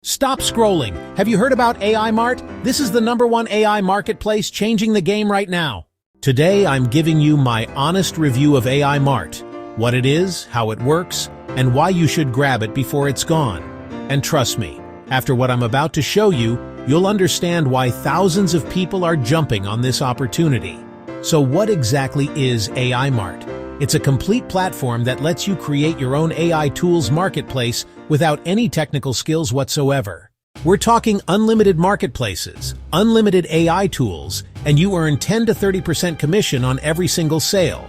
Stop scrolling. Have you heard about AI Mart? This is the #1 AI marketplace changing the game right now. Today, I'm giving you my honest review of AI Mart, what it is, how it works, and why you should grab it before it's gone. And trust me, after what I'm about to show you, you'll understand why thousands of people are jumping on this opportunity. So what exactly is AI Mart? It's a complete platform that lets you create your own AI tools marketplace without any technical skills whatsoever. We're talking unlimited marketplaces, unlimited AI tools, and you earn 10 to 30% commission on every single sale.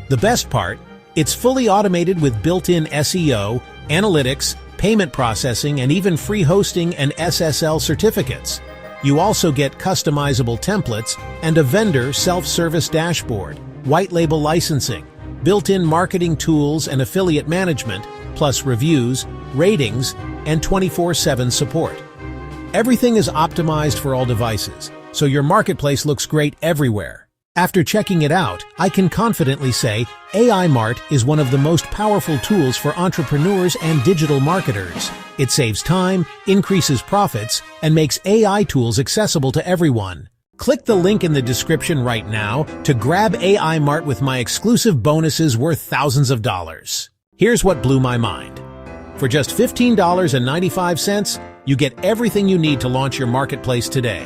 The best part, it's fully automated with built-in SEO, analytics, payment processing, and even free hosting and SSL certificates. You also get customizable templates and a vendor self-service dashboard, white label licensing, built-in marketing tools and affiliate management, plus reviews, ratings, and 24/7 support. Everything is optimized for all devices, so your marketplace looks great everywhere. After checking it out, I can confidently say AI Mart is one of the most powerful tools for entrepreneurs and digital marketers. It saves time, increases profits, and makes AI tools accessible to everyone. Click the link in the description right now to grab AI Mart with my exclusive bonuses worth thousands of dollars. Here's what blew my mind. For just $15.95, you get everything you need to launch your marketplace today.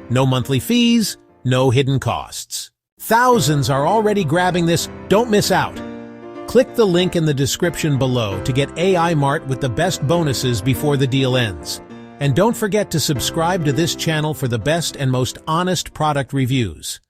No monthly fees, no hidden costs. Thousands are already grabbing this. Don't miss out. Click the link in the description below to get AI Mart with the best bonuses before the deal ends. And don't forget to subscribe to this channel for the best and most honest product reviews.